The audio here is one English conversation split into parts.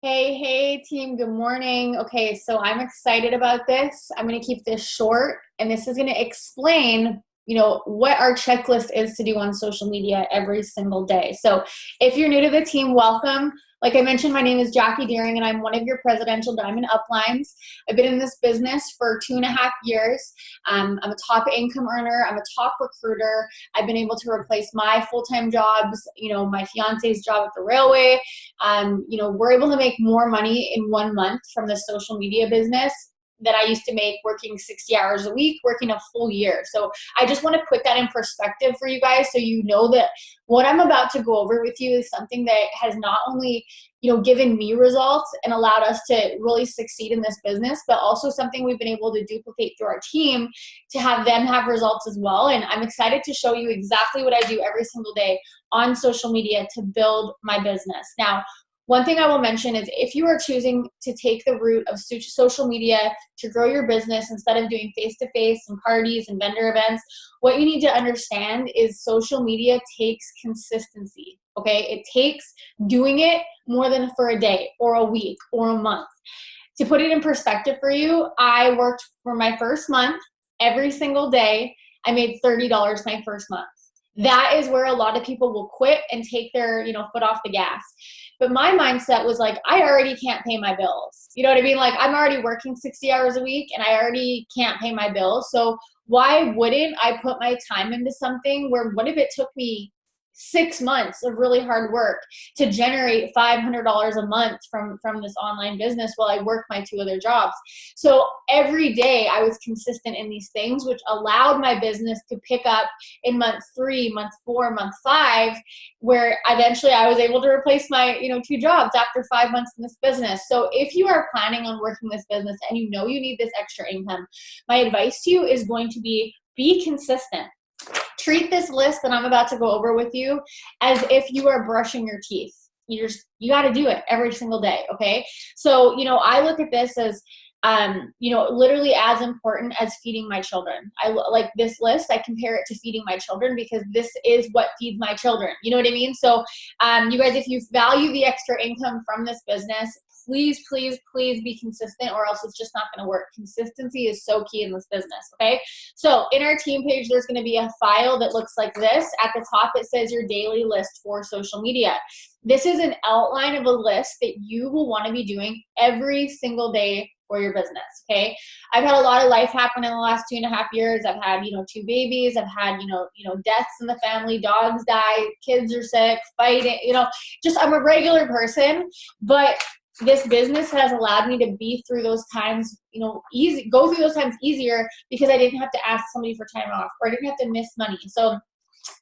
Hey, team, good morning. Okay, so I'm excited about this. I'm going to keep this short, and this is going to explain, what our checklist is to do on social media every single day. So if you're new to the team, welcome. Like I mentioned, my name is Jackie Deering, and I'm one of your presidential diamond uplines. I've been in this business for 2.5 years. I'm a top income earner. I'm a top recruiter. I've been able to replace my full-time jobs, my fiance's job at the railway. We're able to make more money in 1 month from the social media business that I used to make working 60 hours a week, working a full year. So I just want to put that in perspective for you guys so you know that what I'm about to go over with you is something that has not only given me results and allowed us to really succeed in this business, but also something we've been able to duplicate through our team to have them have results as well. And I'm excited to show you exactly what I do every single day on social media to build my business. Now, one thing I will mention is if you are choosing to take the route of social media to grow your business instead of doing face-to-face and parties and vendor events, what you need to understand is social media takes consistency, okay? It takes doing it more than for a day or a week or a month. To put it in perspective for you, I worked for my first month every single day. I made $30 my first month. That is where a lot of people will quit and take their, foot off the gas. But my mindset was like, I already can't pay my bills. You know what I mean? Like I'm already working 60 hours a week and I already can't pay my bills. So why wouldn't I put my time into something where what if it took me 6 months of really hard work to generate $500 a month from this online business while I work my two other jobs? So every day I was consistent in these things, which allowed my business to pick up in month 3, month 4, month 5, where eventually I was able to replace my, two jobs after 5 months in this business. So if you are planning on working this business and you need this extra income, my advice to you is going to be consistent. Treat this list that I'm about to go over with you as if you are brushing your teeth. You got to do it every single day, okay? So, I look at this as, literally as important as feeding my children. I like this list. I compare it to feeding my children because this is what feeds my children. You know what I mean? So, you guys, if you value the extra income from this business, please be consistent or else it's just not going to work. Consistency is so key in this business, okay? So in our team page, there's going to be a file that looks like this. At the top, it says your daily list for social media. This is an outline of a list that you will want to be doing every single day for your business, okay? I've had a lot of life happen in the last 2.5 years. I've had, 2 babies. I've had, deaths in the family, dogs die, kids are sick, fighting, just I'm a regular person, but this business has allowed me to be through those times, go through those times easier because I didn't have to ask somebody for time off or I didn't have to miss money. So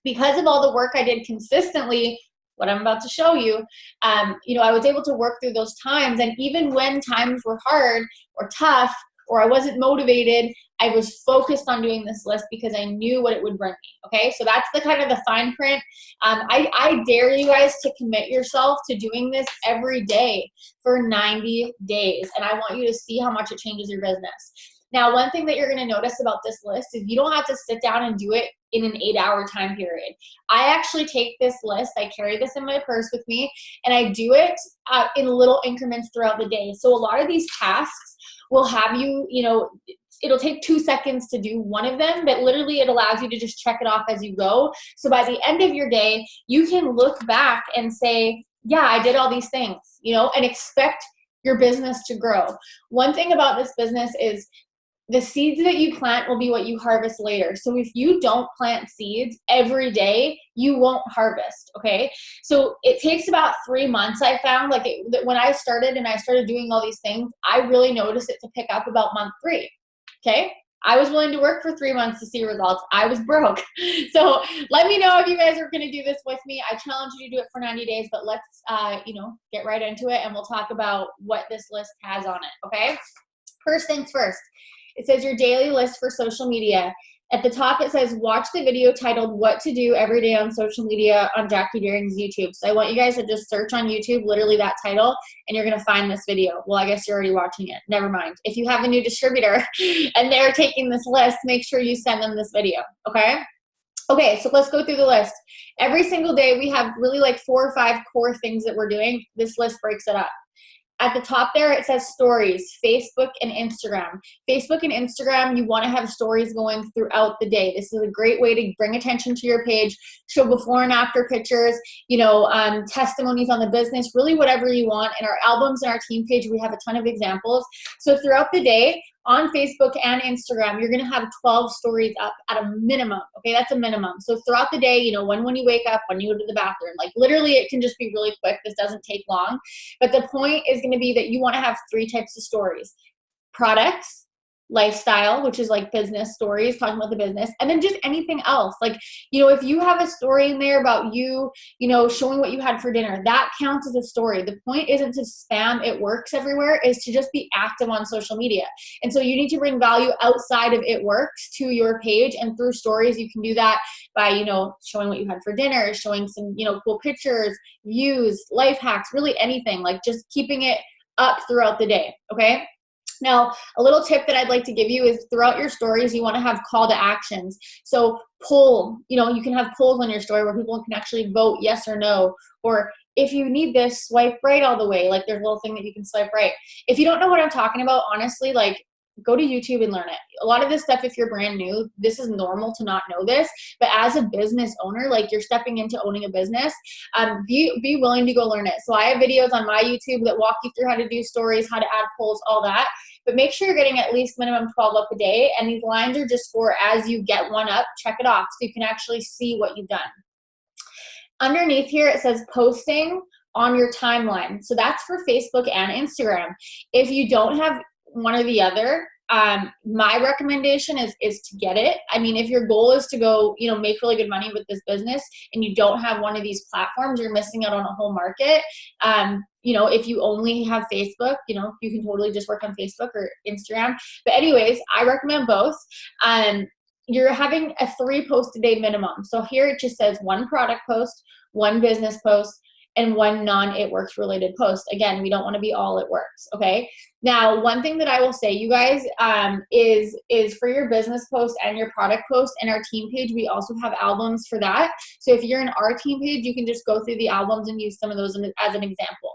because of all the work I did consistently, what I'm about to show you, I was able to work through those times. And even when times were hard or tough, or I wasn't motivated, I was focused on doing this list because I knew what it would bring me, okay? So that's the kind of the fine print. I dare you guys to commit yourself to doing this every day for 90 days, and I want you to see how much it changes your business. Now, one thing that you're gonna notice about this list is you don't have to sit down and do it in an 8-hour time period. I actually take this list, I carry this in my purse with me, and I do it in little increments throughout the day. So a lot of these tasks will have you, it'll take 2 seconds to do one of them, but literally it allows you to just check it off as you go. So by the end of your day, you can look back and say, yeah, I did all these things, and expect your business to grow. One thing about this business is the seeds that you plant will be what you harvest later. So if you don't plant seeds every day, you won't harvest, okay? So it takes about 3 months, I found, when I started and I started doing all these things, I really noticed it to pick up about month 3, okay? I was willing to work for 3 months to see results. I was broke. So let me know if you guys are gonna do this with me. I challenge you to do it for 90 days, but let's, get right into it and we'll talk about what this list has on it, okay? First things first. It says your daily list for social media. At the top, it says, watch the video titled What to Do Every Day on Social Media on Jackie Deering's YouTube. So I want you guys to just search on YouTube, literally that title, and you're going to find this video. Well, I guess you're already watching it. Never mind. If you have a new distributor and they're taking this list, make sure you send them this video, okay? Okay, so let's go through the list. Every single day, we have really 4 or 5 core things that we're doing. This list breaks it up. at the top there, it says stories, Facebook and Instagram. Facebook and Instagram, you want to have stories going throughout the day. This is a great way to bring attention to your page, show before and after pictures, testimonies on the business, really whatever you want. In our albums and our team page, we have a ton of examples. So throughout the day, on Facebook and Instagram, you're going to have 12 stories up at a minimum. Okay, that's a minimum. So throughout the day, when you wake up, when you go to the bathroom, like literally it can just be really quick. This doesn't take long. But the point is going to be that you want to have 3 types of stories: products, lifestyle, which is like business stories, talking about the business, and then just anything else. Like, if you have a story in there about you, showing what you had for dinner, that counts as a story. The point isn't to spam It Works everywhere, is to just be active on social media. And so you need to bring value outside of It Works to your page, and through stories, you can do that by, showing what you had for dinner, showing some, cool pictures, views, life hacks, really anything, like just keeping it up throughout the day. Okay. Now, a little tip that I'd like to give you is throughout your stories, you want to have call to actions. So poll, you can have polls on your story where people can actually vote yes or no, or if you need this, swipe right all the way. Like there's a little thing that you can swipe right. If you don't know what I'm talking about, honestly, like go to YouTube and learn it. A lot of this stuff, if you're brand new, this is normal to not know this, but as a business owner, like you're stepping into owning a business, be willing to go learn it. So I have videos on my YouTube that walk you through how to do stories, how to add polls, all that. But make sure you're getting at least minimum 12 up a day. And these lines are just for as you get one up, check it off so you can actually see what you've done. Underneath here, it says posting on your timeline. So that's for Facebook and Instagram. If you don't have one or the other, my recommendation is to get it. I mean, if your goal is to go, make really good money with this business and you don't have one of these platforms, you're missing out on a whole market. If you only have Facebook, you can totally just work on Facebook or Instagram. But anyways, I recommend both. You're having a 3 post a day minimum. So here it just says 1 product post, 1 business post, and 1 non-It Works related post. Again, we don't want to be all It Works, okay? Now, one thing that I will say, you guys, is for your business post and your product post and our team page, we also have albums for that. So if you're in our team page, you can just go through the albums and use some of those as an example.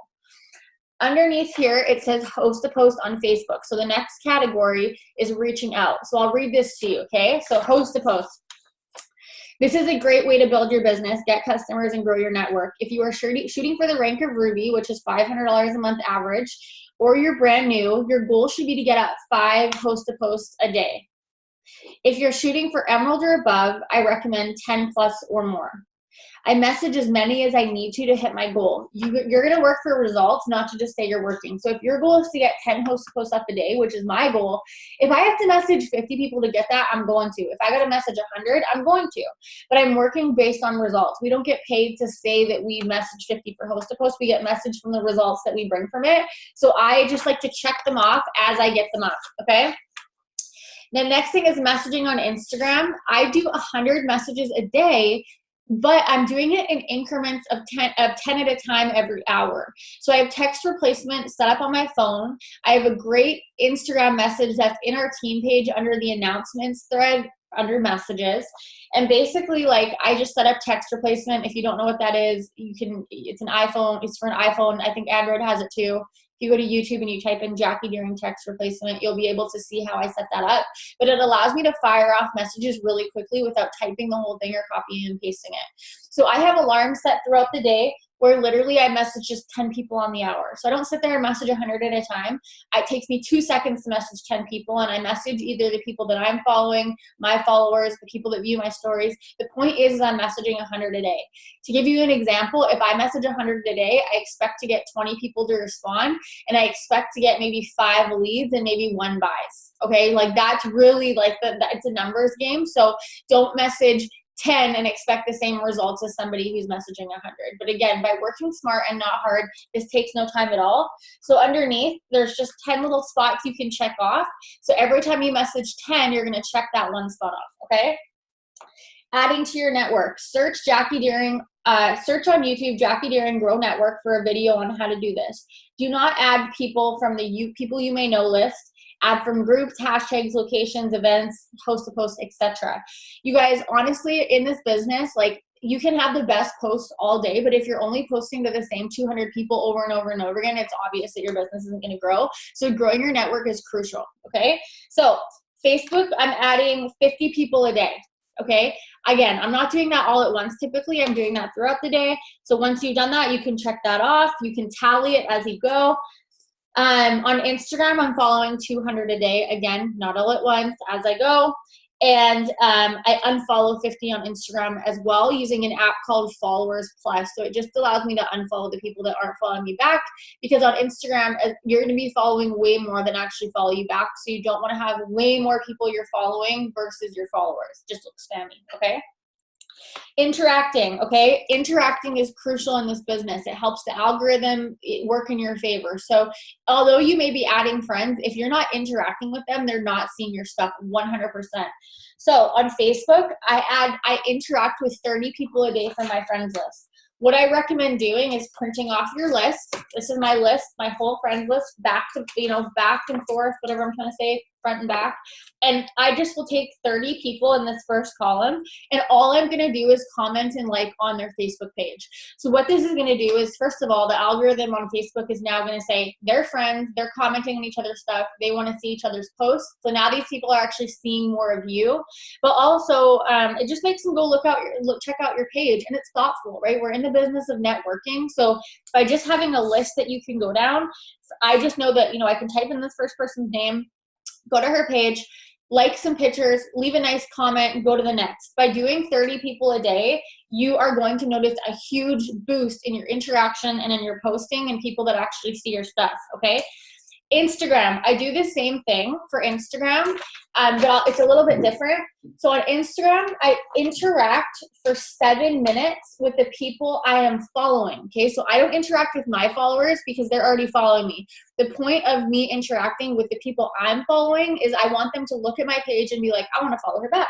Underneath here, it says host a post on Facebook. So the next category is reaching out. So I'll read this to you, okay? So host a post. This is a great way to build your business, get customers, and grow your network. If you are shooting for the rank of Ruby, which is $500 a month average, or you're brand new, your goal should be to get up 5 host-to-posts a day. If you're shooting for Emerald or above, I recommend 10 plus or more. I message as many as I need to hit my goal. You're going to work for results, not to just say you're working. So if your goal is to get 10 host-to-posts up a day, which is my goal, if I have to message 50 people to get that, I'm going to. If I got to message 100, I'm going to. But I'm working based on results. We don't get paid to say that we message 50 for host-to-post. We get messaged from the results that we bring from it. So I just like to check them off as I get them up, okay? The next thing is messaging on Instagram. I do 100 messages a day, but I'm doing it in increments of 10 at a time every hour. So I have text replacement set up on my phone. I have a great Instagram message that's in our team page under the announcements thread under messages. And basically, like, I just set up text replacement. If you don't know what that is, it's an iPhone. It's for an iPhone. I think Android has it too. If you go to YouTube and you type in Jackie Deering text replacement, you'll be able to see how I set that up. But it allows me to fire off messages really quickly without typing the whole thing or copying and pasting it. So I have alarms set throughout the day where literally I message just 10 people on the hour. So I don't sit there and message 100 at a time. It takes me 2 seconds to message 10 people, and I message either the people that I'm following, my followers, the people that view my stories. The point is I'm messaging 100 a day. To give you an example, if I message 100 a day, I expect to get 20 people to respond, and I expect to get maybe 5 leads and maybe 1 buys. Okay, like that's really like it's a numbers game. So don't message 10 and expect the same results as somebody who's messaging 100. But again, by working smart and not hard, this takes no time at all. So underneath, there's just 10 little spots you can check off. So every time you message 10, you're going to check that 1 spot off, okay? Adding to your network. Search Jackie Deering. Search on YouTube, Jackie Deering Grow Network for a video on how to do this. Do not add people from the people you may know list. Add from groups, hashtags, locations, events, host to post, etc. You guys, honestly, in this business, like, you can have the best posts all day, but if you're only posting to the same 200 people over and over and over again, it's obvious that your business isn't going to grow. So growing your network is crucial. Okay. So Facebook, I'm adding 50 people a day. Okay. Again, I'm not doing that all at once. Typically, I'm doing that throughout the day. So once you've done that, you can check that off. You can tally it as you go. On Instagram, I'm following 200 a day. Again, not all at once, as I go. And I unfollow 50 on Instagram as well using an app called Followers Plus. So it just allows me to unfollow the people that aren't following me back, because on Instagram, you're going to be following way more than actually follow you back. So you don't want to have way more people you're following versus your followers. Just looks spammy, okay? Interacting, okay? Interacting is crucial in this business. It helps the algorithm work in your favor. So although you may be adding friends, if you're not interacting with them, they're not seeing your stuff 100%. So on Facebook, I interact with 30 people a day from my friends list. What I recommend doing is printing off your list. This is my list, my whole friends list, back and forth, whatever I'm trying to say, front and back. And I just will take 30 people in this first column, and all I'm going to do is comment and like on their Facebook page. So what this is going to do is, first of all, the algorithm on Facebook is now going to say they're friends, they're commenting on each other's stuff, they want to see each other's posts. So now these people are actually seeing more of you, but also it just makes them go check out your page, and it's thoughtful, right? We're in the business of networking. So by just having a list that you can go down, I just know that, I can type in this first person's name, go to her page, like some pictures, leave a nice comment, and go to the next. By doing 30 people a day, you are going to notice a huge boost in your interaction and in your posting and people that actually see your stuff, okay? Instagram, I do the same thing for Instagram, but it's a little bit different. So on Instagram, I interact for 7 minutes with the people I am following, okay? So I don't interact with my followers because they're already following me. The point of me interacting with the people I'm following is I want them to look at my page and be like, I want to follow her back.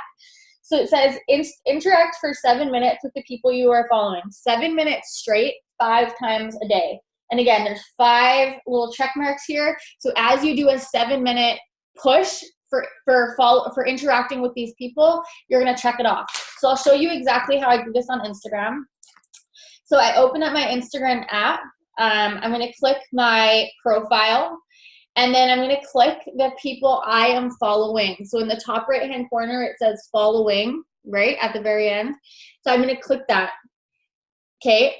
So it says interact for 7 minutes with the people you are following. 7 minutes straight, 5 times a day. And again, there's 5 little check marks here. So as you do a 7-minute push for interacting with these people, you're going to check it off. So I'll show you exactly how I do this on Instagram. So I open up my Instagram app. I'm going to click my profile, and then I'm going to click the people I am following. So in the top right-hand corner, it says following, right at the very end. So I'm going to click that. Okay.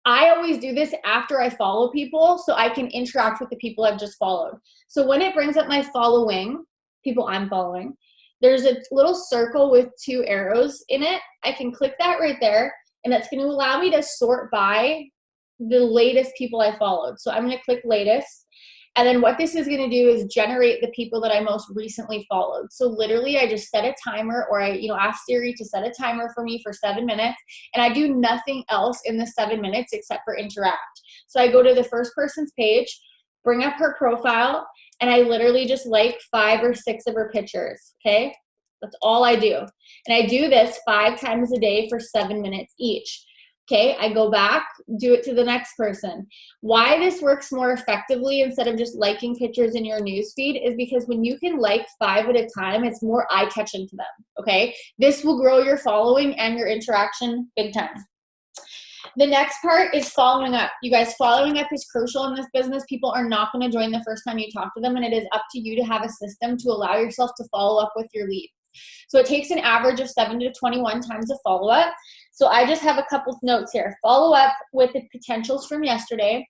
I always do this after I follow people so I can interact with the people I've just followed. So when it brings up my following, people I'm following, there's a little circle with 2 arrows in it. I can click that right there, and that's going to allow me to sort by the latest people I followed. So I'm going to click latest. And then what this is going to do is generate the people that I most recently followed. So literally I just set a timer, or I ask Siri to set a timer for me for 7 minutes, and I do nothing else in the 7 minutes except for interact. So I go to the first person's page, bring up her profile, and I literally just like 5 or 6 of her pictures, okay? That's all I do. And I do this 5 times a day for 7 minutes each. Okay, I go back, do it to the next person. Why this works more effectively instead of just liking pictures in your newsfeed is because when you can like 5 at a time, it's more eye-catching to them, okay? This will grow your following and your interaction big time. The next part is following up. You guys, following up is crucial in this business. People are not going to join the first time you talk to them, and it is up to you to have a system to allow yourself to follow up with your leads. So it takes an average of 7 to 21 times a follow-up. So I just have a couple notes here. Follow up with the potentials from yesterday.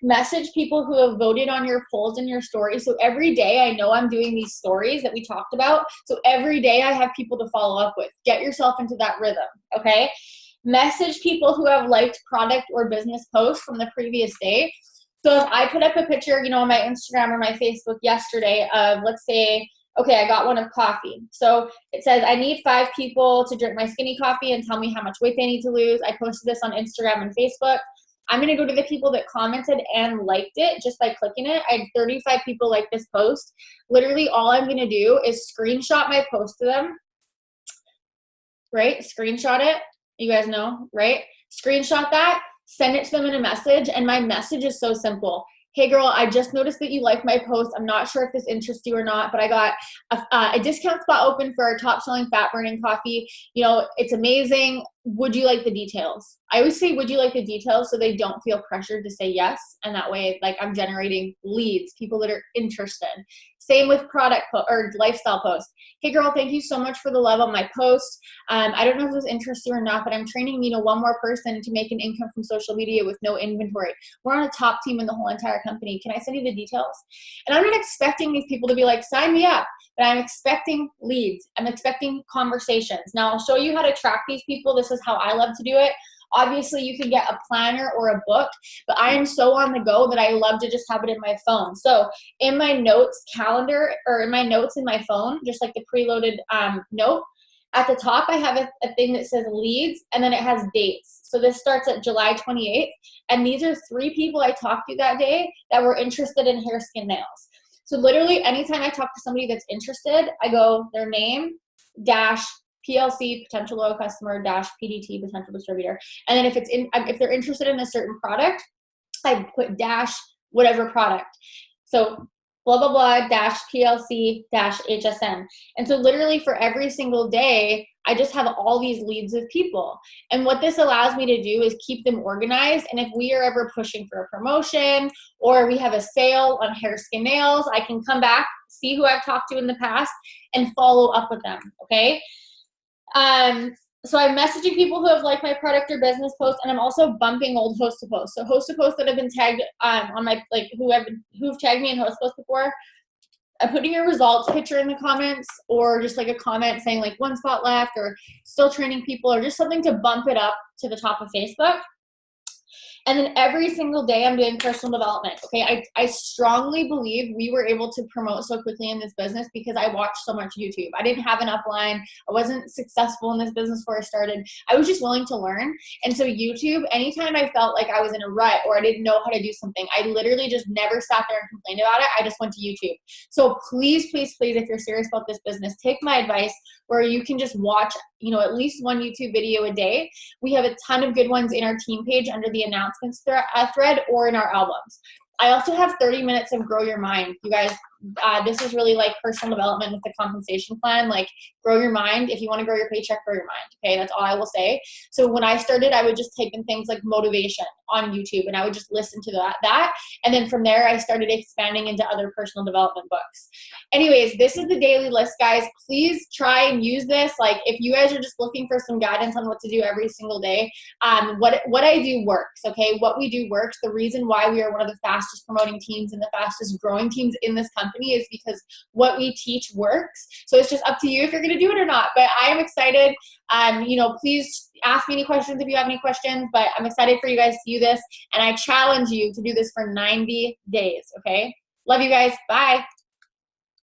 Message people who have voted on your polls and your stories. So every day I know I'm doing these stories that we talked about. So every day I have people to follow up with. Get yourself into that rhythm, okay? Message people who have liked product or business posts from the previous day. So if I put up a picture, on my Instagram or my Facebook yesterday of, let's say, okay, I got one of coffee. So it says, I need 5 people to drink my skinny coffee and tell me how much weight they need to lose. I posted this on Instagram and Facebook. I'm going to go to the people that commented and liked it just by clicking it. I had 35 people like this post. Literally all I'm going to do is screenshot my post to them, right? Screenshot it. You guys know, right? Screenshot that, send it to them in a message. And my message is so simple. Hey girl, I just noticed that you like my post. I'm not sure if this interests you or not, but I got a discount spot open for our top selling fat burning coffee. It's amazing. would you like the details? I always say, would you like the details, so they don't feel pressured to say yes. And that way, like, I'm generating leads, people that are interested. Same with product or lifestyle posts. Hey girl, thank you so much for the love on my post. I don't know if this interests you or not, but I'm training, one more person to make an income from social media with no inventory. We're on a top team in the whole entire company. Can I send you the details? And I'm not expecting these people to be like, sign me up, but I'm expecting leads. I'm expecting conversations. Now I'll show you how to track these people. This is how I love to do it. Obviously, you can get a planner or a book, but I am so on the go that I love to just have it in my phone. So in my notes calendar, or in my notes in my phone, just like the preloaded note, at the top I have a thing that says leads, and then it has dates. So this starts at July 28th, and these are 3 people I talked to that day that were interested in hair, skin, nails. So literally anytime I talk to somebody that's interested, I go their name, dash, PLC, potential loyal customer, dash, PDT, potential distributor. And then if they're interested in a certain product, I put dash whatever product. So blah, blah, blah, dash PLC, dash HSN. And so literally for every single day, I just have all these leads of people. And what this allows me to do is keep them organized. And if we are ever pushing for a promotion, or we have a sale on hair, skin, nails, I can come back, see who I've talked to in the past, and follow up with them, okay? So I'm messaging people who have liked my product or business post, and I'm also bumping old host to post. So host to post that have been tagged on my, like, who've tagged me in host post before, I'm putting your results picture in the comments, or just like a comment saying like 1 spot left, or still training people, or just something to bump it up to the top of Facebook. And then every single day I'm doing personal development. Okay, I strongly believe we were able to promote so quickly in this business because I watched so much YouTube. I didn't have an upline. I wasn't successful in this business before I started. I was just willing to learn. And so YouTube, anytime I felt like I was in a rut or I didn't know how to do something, I literally just never sat there and complained about it. I just went to YouTube. So please, please, please, if you're serious about this business, take my advice where you can just watch, at least 1 YouTube video a day. We have a ton of good ones in our team page under the announcements thread, or in our albums. I also have 30 minutes of Grow Your Mind. You guys, this is really like personal development with the compensation plan. Like, grow your mind. If you want to grow your paycheck, grow your mind. Okay, that's all I will say. So when I started, I would just type in things like motivation on YouTube, and I would just listen to that. And then from there, I started expanding into other personal development books. Anyways, this is the daily list, guys. Please try and use this. Like, if you guys are just looking for some guidance on what to do every single day, what I do works, okay? What we do works. The reason why we are one of the fastest promoting teams and the fastest growing teams in this company is because what we teach works. So it's just up to you if you're going to do it or not. But I am excited. Please ask me any questions if you have any questions, but I'm excited for you guys to do this. And I challenge you to do this for 90 days, okay? Love you guys. Bye.